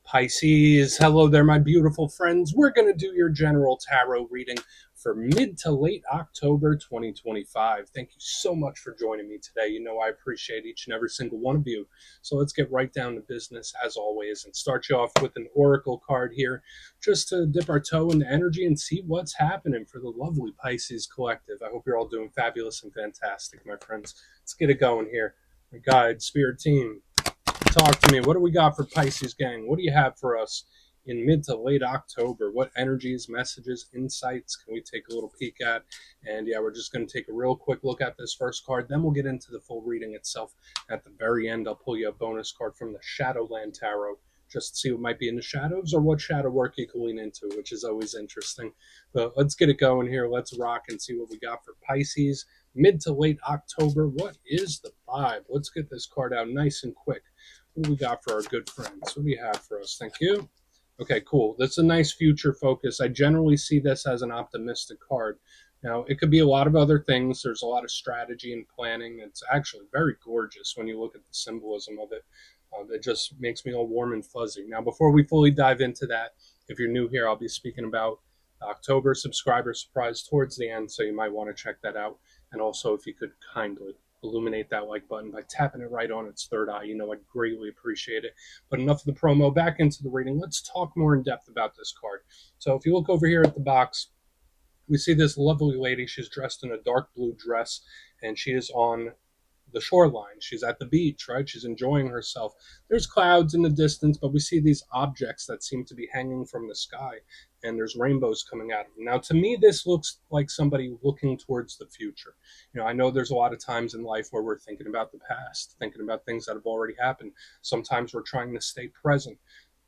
Pisces, hello there, my beautiful friends. We're going to do your general tarot reading for mid to late October 2025. Thank you so much for joining me today. You know, I appreciate each and every single one of you. So let's get right down to business as always and start you off with an oracle card here just to dip our toe into energy and see what's happening for the lovely Pisces collective. I hope you're all doing fabulous and fantastic, my friends. Let's get it going here. My guide, spirit team, talk to me. What do we got for Pisces gang? What do you have for us in mid to late October? What energies, messages, insights can we take a little peek at? And yeah, we're just going to take a real quick look at this first card. Then we'll get into the full reading itself. At the very end, I'll pull you a bonus card from the Shadowland Tarot just to see what might be in the shadows or what shadow work you can lean into, which is always interesting. But let's get it going here. Let's rock and see what we got for Pisces. Mid to late October, what is the vibe? Let's get this card out nice and quick. What do we got for our good friends? What do you have for us? Thank you. Okay, cool. That's a nice future focus. I generally see this as an optimistic card. Now, it could be a lot of other things. There's a lot of strategy and planning. It's actually very gorgeous when you look at the symbolism of it. It just makes me all warm and fuzzy. Now, before we fully dive into that, if you're new here, I'll be speaking about October subscriber surprise towards the end, so you might want to check that out. And also, if you could kindly illuminate that like button by tapping it right on its third eye, I'd greatly appreciate it. But enough of the promo, back into the reading. Let's talk more in depth about this card. So if you look over here at the box, we see this lovely lady. She's dressed in a dark blue dress, and she is on the shoreline. She's at the beach, right? She's enjoying herself. There's clouds in the distance, but we see these objects that seem to be hanging from the sky, and there's rainbows coming out of them. Now, to me, this looks like somebody looking towards the future. I know there's a lot of times in life where we're thinking about the past, thinking about things that have already happened. Sometimes we're trying to stay present.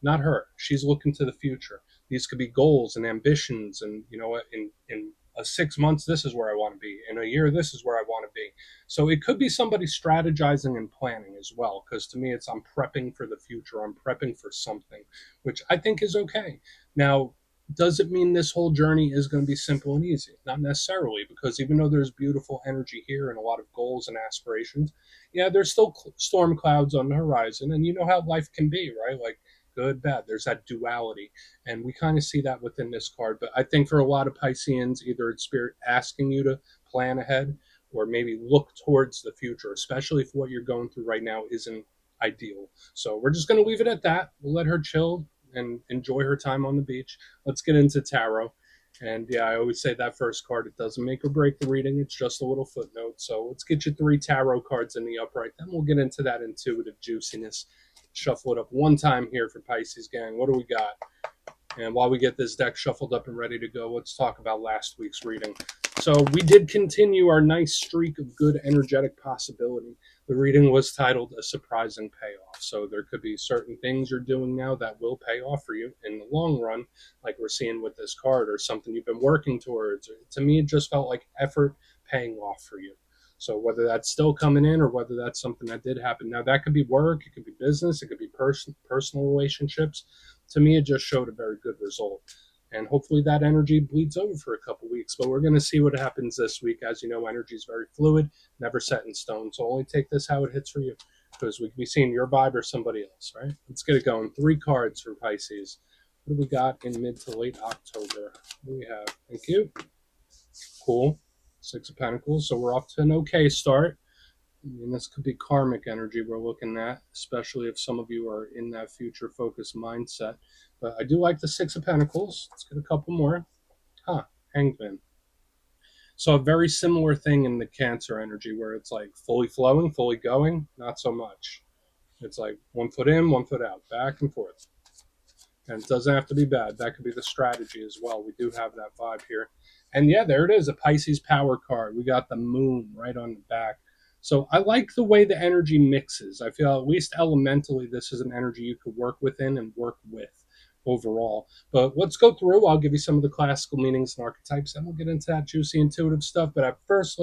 Not her. She's looking to the future. These could be goals and ambitions, and in 6 months, this is where I want to be. In a year, this is where I want to be. So it could be somebody strategizing and planning as well, because to me, I'm prepping for the future. I'm prepping for something, which I think is okay. Now, does it mean this whole journey is going to be simple and easy? Not necessarily, because even though there's beautiful energy here and a lot of goals and aspirations, yeah, there's still storm clouds on the horizon. And you know how life can be, right? Like good, bad. There's that duality. And we kind of see that within this card. But I think for a lot of Pisceans, either it's spirit asking you to plan ahead or maybe look towards the future, especially if what you're going through right now isn't ideal. So we're just going to leave it at that. We'll let her chill and enjoy her time on the beach. Let's get into tarot. And yeah, I always say that first card, it doesn't make or break the reading. It's just a little footnote. So let's get you 3 tarot cards in the upright. Then we'll get into that intuitive juiciness. Shuffle it up one time here for Pisces gang. What do we got? And while we get this deck shuffled up and ready to go, let's talk about last week's reading. So we did continue our nice streak of good energetic possibility. The reading was titled A Surprising Payoff. So there could be certain things you're doing now that will pay off for you in the long run, like we're seeing with this card, or something you've been working towards. To me, it just felt like effort paying off for you. So whether that's still coming in or whether that's something that did happen. Now, that could be work, it could be business, it could be personal relationships. To me, it just showed a very good result. And hopefully that energy bleeds over for a couple weeks. But we're going to see what happens this week. As you know, energy is very fluid, never set in stone. So only take this how it hits for you, because we could be seeing your vibe or somebody else, right? Let's get it going. 3 cards for Pisces. What do we got in mid to late October? What do we have? Thank you. Cool. 6 of Pentacles. So we're off to an okay start. This could be karmic energy we're looking at, especially if some of you are in that future focused mindset. But I do like the 6 of Pentacles. Let's get a couple more. Hangman. So a very similar thing in the Cancer energy where it's like fully flowing, fully going, not so much. It's like 1 foot in, 1 foot out, back and forth. And it doesn't have to be bad. That could be the strategy as well. We do have that vibe here. And yeah, there it is, a Pisces power card. We got the moon right on the back. So I like the way the energy mixes. I feel at least elementally this is an energy you could work within and work with overall. But let's go through. I'll give you some of the classical meanings and archetypes, and we'll get into that juicy intuitive stuff. But at first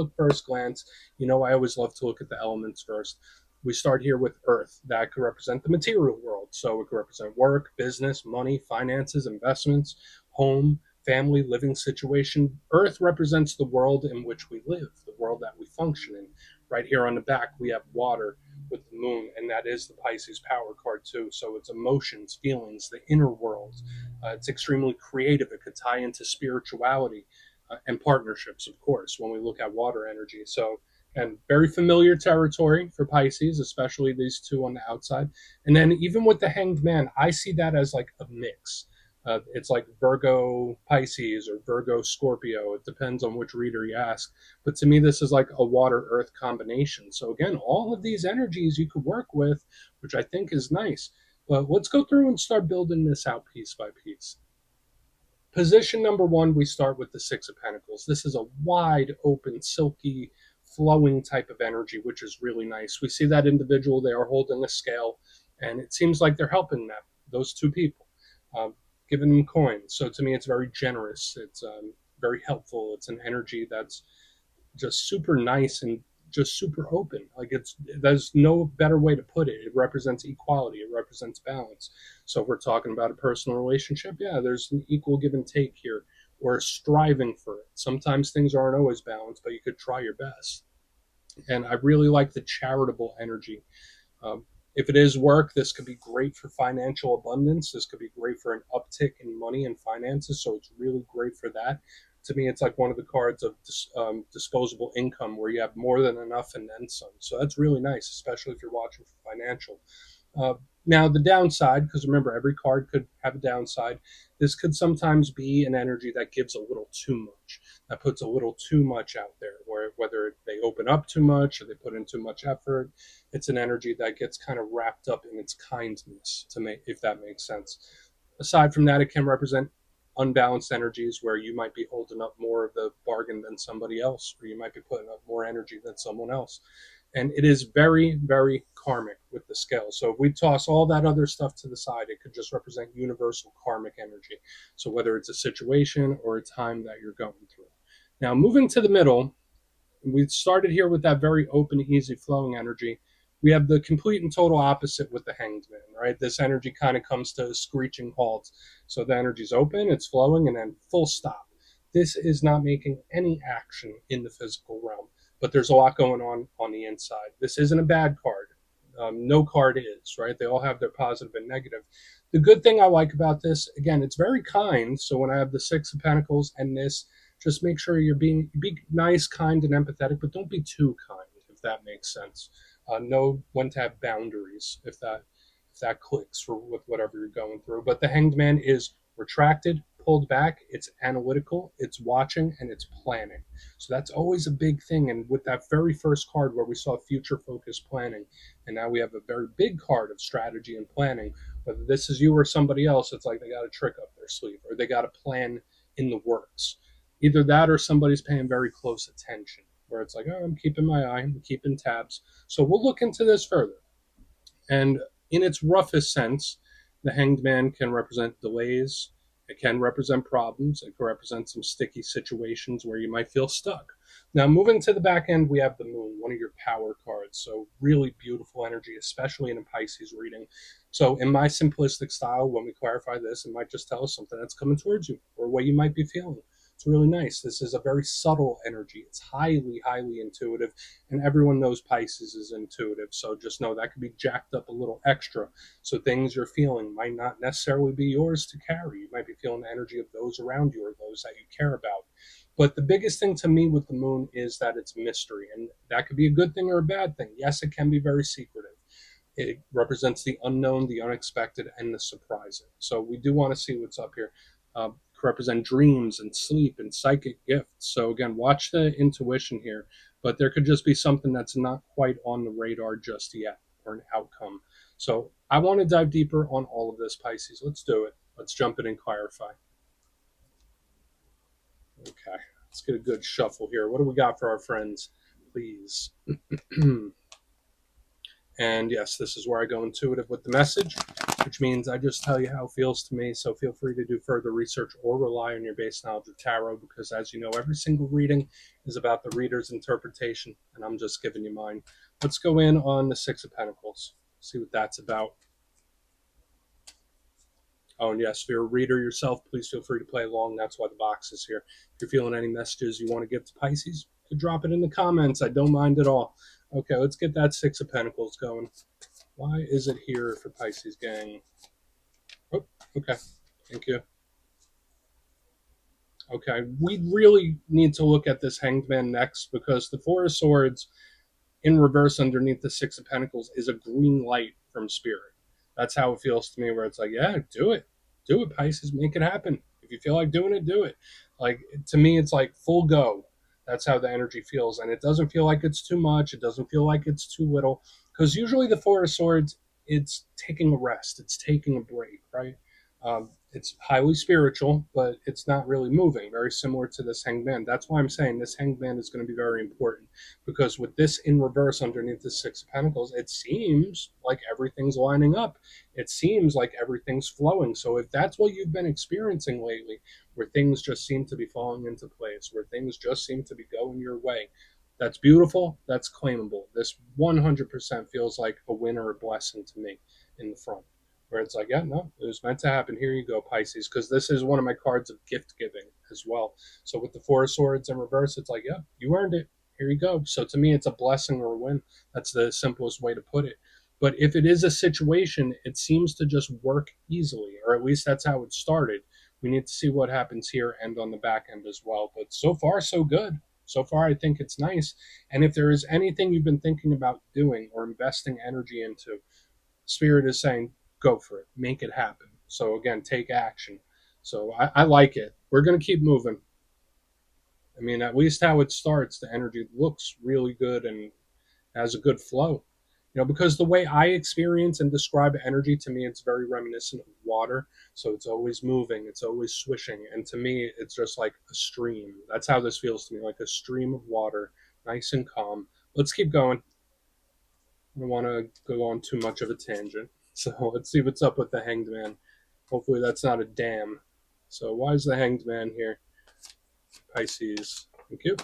glance, I always love to look at the elements first. We start here with Earth. That could represent the material world. So it could represent work, business, money, finances, investments, home, family, living situation. Earth represents the world in which we live, the world that we function in. Right here on the back, we have water, with the moon, and that is the Pisces power card too. So it's emotions, feelings, the inner world. It's extremely creative. It could tie into spirituality and partnerships, of course, when we look at water energy. So, and very familiar territory for Pisces, especially these two on the outside. And then even with the Hanged Man, I see that as like a mix. It's like Virgo Pisces or Virgo Scorpio. It depends on which reader you ask. But to me, this is like a water earth combination. So, again, all of these energies you could work with, which I think is nice. But let's go through and start building this out piece by piece. Position number one, we start with the Six of Pentacles. This is a wide open, silky, flowing type of energy, which is really nice. We see that individual, they are holding a scale, and it seems like they're helping them, those two people, um, giving them coins. So to me, it's very generous. It's very helpful. It's an energy that's just super nice and just super open. Like there's no better way to put it. It represents equality. It represents balance. So if we're talking about a personal relationship, yeah, there's an equal give and take here. We're striving for it. Sometimes things aren't always balanced, but you could try your best. And I really like the charitable energy. Um, if it is work, this could be great for financial abundance. This could be great for an uptick in money and finances. So it's really great for that. To me, it's like one of the cards of disposable income where you have more than enough and then some. So that's really nice, especially if you're watching for financial. Uh, Now, the downside, because remember, every card could have a downside, this could sometimes be an energy that gives a little too much, that puts a little too much out there, where whether they open up too much or they put in too much effort, it's an energy that gets kind of wrapped up in its kindness, to make, if that makes sense. Aside from that, it can represent unbalanced energies where you might be holding up more of the bargain than somebody else, or you might be putting up more energy than someone else. And it is very, very karmic with the scale. So if we toss all that other stuff to the side, it could just represent universal karmic energy. So whether it's a situation or a time that you're going through. Now, moving to the middle, we started here with that very open, easy flowing energy. We have the complete and total opposite with the Hanged Man, right? This energy kind of comes to a screeching halt. So the energy's open, it's flowing, and then full stop. This is not making any action in the physical realm, but there's a lot going on the inside. This isn't a bad card. No card is, right? They all have their positive and negative. The good thing I like about this, again, it's very kind. So when I have the Six of Pentacles and this, just make sure you're be nice, kind, and empathetic, but don't be too kind, if that makes sense. Know when to have boundaries, if that clicks for with whatever you're going through. But the Hanged Man is retracted, pulled back. It's analytical, it's watching, and it's planning. So that's always a big thing. And with that very first card where we saw future focused planning, and now we have a very big card of strategy and planning. Whether this is you or somebody else, it's like they got a trick up their sleeve or they got a plan in the works. Either that or somebody's paying very close attention, where it's like, oh, I'm keeping my eye, I'm keeping tabs. So we'll look into this further. And in its roughest sense, the Hanged Man can represent delays, it can represent problems, it can represent some sticky situations where you might feel stuck. Now, moving to the back end, we have the Moon, one of your power cards. So, really beautiful energy, especially in a Pisces reading. So, in my simplistic style, when we clarify this, it might just tell us something that's coming towards you or what you might be feeling. It's really nice. This is a very subtle energy. It's highly, highly intuitive, and everyone knows Pisces is intuitive. So just know that could be jacked up a little extra. So things you're feeling might not necessarily be yours to carry. You might be feeling the energy of those around you or those that you care about. But the biggest thing to me with the Moon is that it's mystery, and that could be a good thing or a bad thing. Yes, it can be very secretive. It represents the unknown, the unexpected, and the surprising. So we do want to see what's up here. Represent dreams and sleep and psychic gifts. So again, watch the intuition here, but there could just be something that's not quite on the radar just yet, or an outcome. So I want to dive deeper on all of this, Pisces. Let's do it. Let's jump in and clarify. Okay, let's get a good shuffle here. What do we got for our friends, please? And yes, this is where I go intuitive with the message, which means I just tell you how it feels to me. So feel free to do further research or rely on your base knowledge of tarot, because as you know, every single reading is about the reader's interpretation, and I'm just giving you mine. Let's go in on the Six of Pentacles, see what that's about. Oh, and yes, if you're a reader yourself, please feel free to play along. That's why the box is here. If you're feeling any messages you want to give to Pisces, you can drop it in the comments. I don't mind at all. Okay, let's get that Six of Pentacles going. Why is it here for Pisces gang? Oh, okay. Thank you. Okay, we really need to look at this Hanged Man next because the Four of Swords in reverse underneath the Six of Pentacles is a green light from Spirit. That's how it feels to me, where it's like, yeah, do it. Do it, Pisces. Make it happen. If you feel like doing it, do it. Like, to me, it's like full go. That's how the energy feels. And it doesn't feel like it's too much. It doesn't feel like it's too little. Because usually the Four of Swords, it's taking a rest, it's taking a break, right? It's highly spiritual, but it's not really moving. Very similar to this Hanged Man. That's why I'm saying this Hanged Man is going to be very important because with this in reverse underneath the Six of Pentacles, it seems like everything's lining up. It seems like everything's flowing. So if that's what you've been experiencing lately, where things just seem to be falling into place, where things just seem to be going your way, that's beautiful. That's claimable. This 100% feels like a win or a blessing to me in the front. Where it's like, yeah, no, it was meant to happen. Here you go, Pisces, because this is one of my cards of gift giving as well. So with the Four of Swords in reverse, it's like, yeah, you earned it. Here you go. So to me, it's a blessing or a win. That's the simplest way to put it. But if it is a situation, it seems to just work easily, or at least that's how it started. We need to see what happens here and on the back end as well. But so far, so good. So far, I think it's nice. And if there is anything you've been thinking about doing or investing energy into, Spirit is saying, go for it, make it happen. So again, take action. So I like it. We're going to keep moving. I mean, at least how it starts, the energy looks really good and has a good flow. Because the way I experience and describe energy, to me, it's very reminiscent of water. So it's always moving, it's always swishing. And to me, it's just like a stream. That's how this feels to me, like a stream of water, nice and calm. Let's keep going. I don't want to go on too much of a tangent. So let's see what's up with the Hanged Man. Hopefully, that's not a dam. So, why is the Hanged Man here? Pisces. Thank you.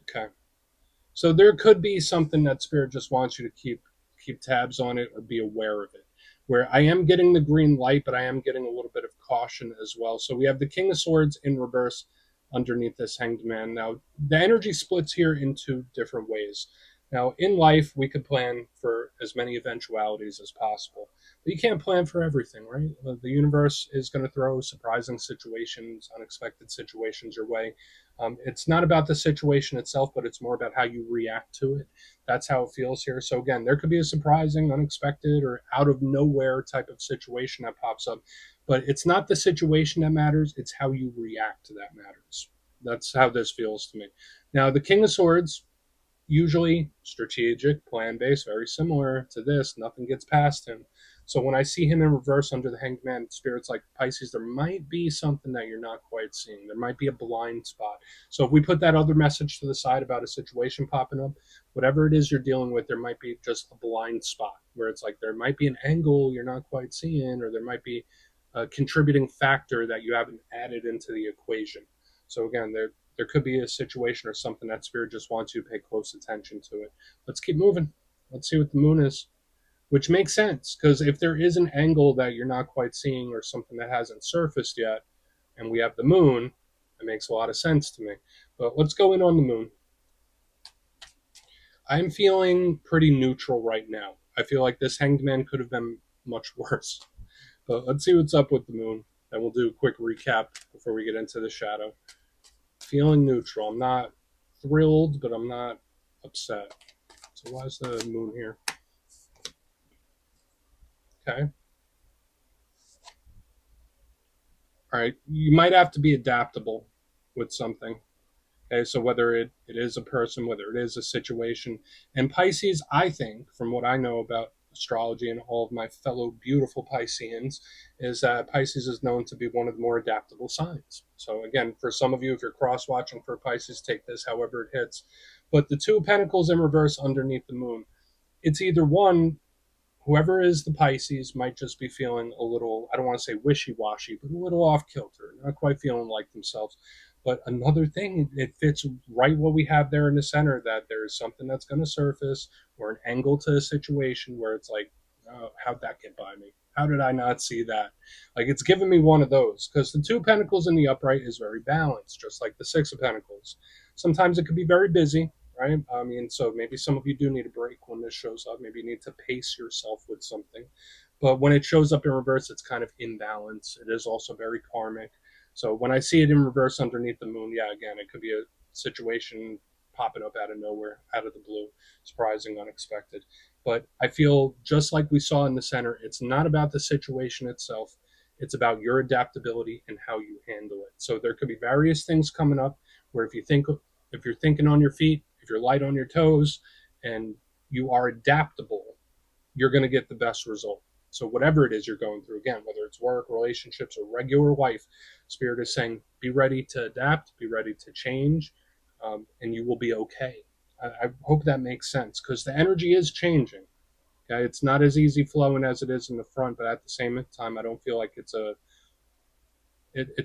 Okay. So there could be something that Spirit just wants you to keep tabs on it or be aware of it. Where I am getting the green light, but I am getting a little bit of caution as well. So we have the King of Swords in reverse underneath this Hanged Man. Now the energy splits here into different ways. Now in life we could plan for as many eventualities as possible, but you can't plan for everything, right? The universe is going to throw surprising situations, unexpected situations your way. It's not about the situation itself, but it's more about how you react to it. That's how it feels here. So again, there could be a surprising, unexpected, or out of nowhere type of situation that pops up, but it's not the situation that matters. It's how you react to that matters. That's how this feels to me. Now, the King of Swords, usually strategic, plan based, very similar to this. Nothing gets past him. So when I see him in reverse under the Hanged Man, Spirit's like, Pisces, there might be something that you're not quite seeing. There might be a blind spot. So if we put that other message to the side about a situation popping up, whatever it is you're dealing with, there might be just a blind spot where it's like there might be an angle you're not quite seeing, or there might be a contributing factor that you haven't added into the equation. So again, there could be a situation or something that Spirit just wants you to pay close attention to it. Let's keep moving. Let's see what the moon is, which makes sense because if there is an angle that you're not quite seeing or something that hasn't surfaced yet, and we have the moon, it makes a lot of sense to me. But let's go in on the moon. I'm feeling pretty neutral right now. I feel like this Hanged Man could have been much worse. But let's see what's up with the moon. And we'll do a quick recap before we get into the shadow. Feeling neutral. I'm not thrilled, but I'm not upset. So why is the moon here? Okay. All right. You might have to be adaptable with something. Okay. So whether it is a person, whether it is a situation. And Pisces, I think, from what I know about astrology and all of my fellow beautiful Pisceans, is that Pisces is known to be one of the more adaptable signs. So again, for some of you, if you're cross watching for Pisces, take this however it hits. But the Two of Pentacles in reverse underneath the moon, it's either one, whoever is the Pisces might just be feeling a little, I don't want to say wishy-washy, but a little off kilter, not quite feeling like themselves. But another thing, it fits right what we have there in the center, that there's something that's going to surface or an angle to a situation where it's like, oh, how'd that get by me? How did I not see that? Like, it's given me one of those, because the Two of Pentacles in the upright is very balanced, just like the Six of Pentacles. Sometimes it could be very busy, right? I mean, so maybe some of you do need a break when this shows up. Maybe you need to pace yourself with something. But when it shows up in reverse, it's kind of imbalance. It is also very karmic. So when I see it in reverse underneath the moon, yeah, again, it could be a situation popping up out of nowhere, out of the blue, surprising, unexpected. But I feel just like we saw in the center, it's not about the situation itself. It's about your adaptability and how you handle it. So there could be various things coming up where if you're thinking on your feet, if you're light on your toes, and you are adaptable, you're going to get the best result. So whatever it is you're going through, again, whether it's work, relationships, or regular life, Spirit is saying, be ready to adapt, be ready to change, and you will be okay. I hope that makes sense because the energy is changing. Okay, it's not as easy flowing as it is in the front, but at the same time, I don't feel like it's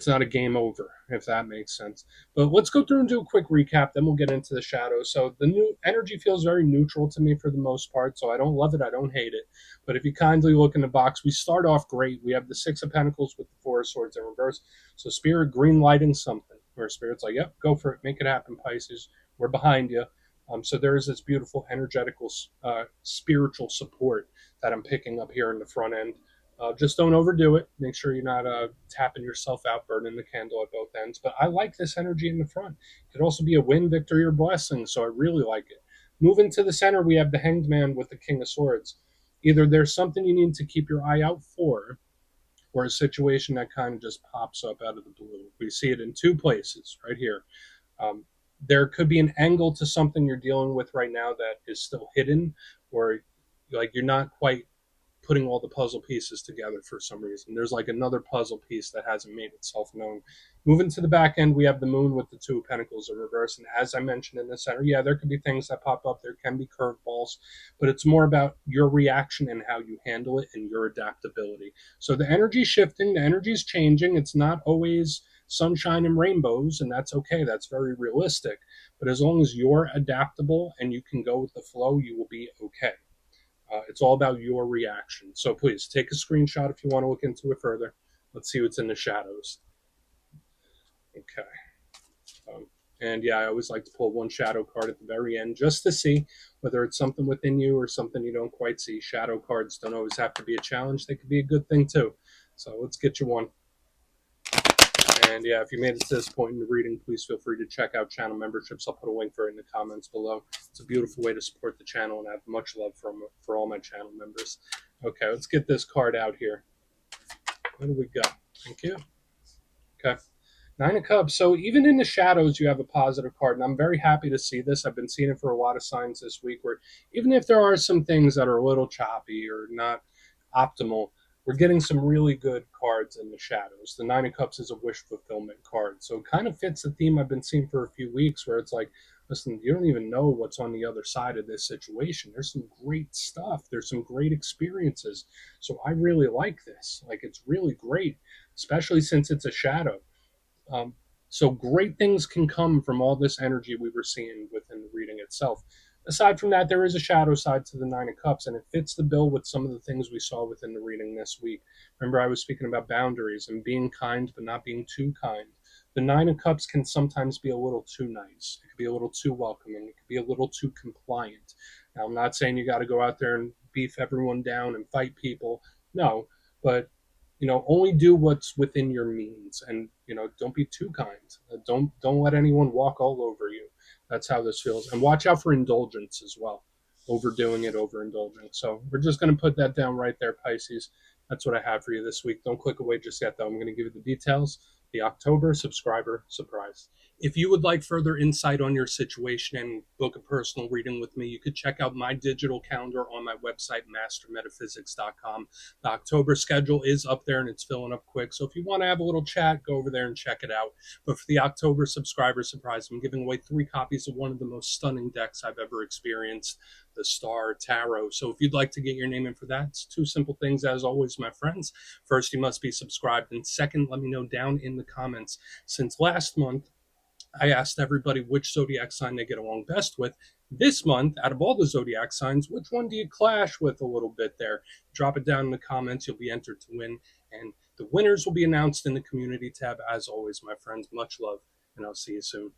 not a game over, if that makes sense. But let's go through and do a quick recap, then we'll get into the shadows. So the new energy feels very neutral to me for the most part, so I don't love it, I don't hate it. But if you kindly look in the box, we start off great. We have the Six of Pentacles with the Four of Swords in reverse. So Spirit green lighting something, where Spirit's like, yep, go for it, make it happen, Pisces. We're behind you. So there is this beautiful energetical, spiritual support that I'm picking up here in the front end. Just don't overdo it. Make sure you're not tapping yourself out, burning the candle at both ends. But I like this energy in the front. It could also be a win, victory, or blessing, so I really like it. Moving to the center, we have the Hanged Man with the King of Swords. Either there's something you need to keep your eye out for, or a situation that kind of just pops up out of the blue. We see it in two places right here. Um, there could be an angle to something you're dealing with right now that is still hidden, or like you're not quite putting all the puzzle pieces together for some reason. There's like another puzzle piece that hasn't made itself known. Moving to the back end, we have the moon with the Two of Pentacles in reverse. And as I mentioned in the center, yeah, there could be things that pop up. There can be curveballs, but it's more about your reaction and how you handle it and your adaptability. So the energy's shifting, the energy's changing. It's not always sunshine and rainbows, and that's okay. That's very realistic. But as long as you're adaptable and you can go with the flow, you will be okay. It's all about your reaction. So please take a screenshot if you want to look into it further. Let's see what's in the shadows. Okay. And yeah, I always like to pull one shadow card at the very end just to see whether it's something within you or something you don't quite see. Shadow cards don't always have to be a challenge. They could be a good thing too. So let's get you one. And yeah, if you made it to this point in the reading, please feel free to check out channel memberships. I'll put a link for it in the comments below. It's a beautiful way to support the channel, and I have much love for all my channel members. Okay, let's get this card out here. What do we got? Thank you. Okay. Nine of Cups. So even in the shadows, you have a positive card, and I'm very happy to see this. I've been seeing it for a lot of signs this week where even if there are some things that are a little choppy or not optimal, we're getting some really good cards in the shadows. The Nine of Cups is a wish fulfillment card. So it kind of fits the theme I've been seeing for a few weeks where it's like, listen, you don't even know what's on the other side of this situation. There's some great stuff. There's some great experiences. So I really like this. Like, it's really great, especially since it's a shadow. Um, so great things can come from all this energy we were seeing within the reading itself. Aside from that, there is a shadow side to the Nine of Cups, and it fits the bill with some of the things we saw within the reading this week. Remember, I was speaking about boundaries and being kind, but not being too kind. The Nine of Cups can sometimes be a little too nice. It could be a little too welcoming. It could be a little too compliant. Now, I'm not saying you got to go out there and beef everyone down and fight people. No, but only do what's within your means, and don't be too kind. Don't let anyone walk all over you. That's how this feels. And watch out for indulgence as well. Overdoing it, overindulging. So we're just going to put that down right there, Pisces. That's what I have for you this week. Don't click away just yet, though. I'm going to give you the details. The October subscriber surprise. If you would like further insight on your situation and book a personal reading with me, you could check out my digital calendar on my website, mastermetaphysics.com. The October schedule is up there and it's filling up quick. So if you want to have a little chat, go over there and check it out. But for the October subscriber surprise, I'm giving away 3 copies of one of the most stunning decks I've ever experienced, the Star Tarot. So if you'd like to get your name in for that, it's 2 simple things as always, my friends. First, you must be subscribed. And second, let me know down in the comments. Since last month, I asked everybody which zodiac sign they get along best with. This month, out of all the zodiac signs, which one do you clash with a little bit there? Drop it down in the comments. You'll be entered to win. And the winners will be announced in the community tab. As always, my friends, much love, and I'll see you soon.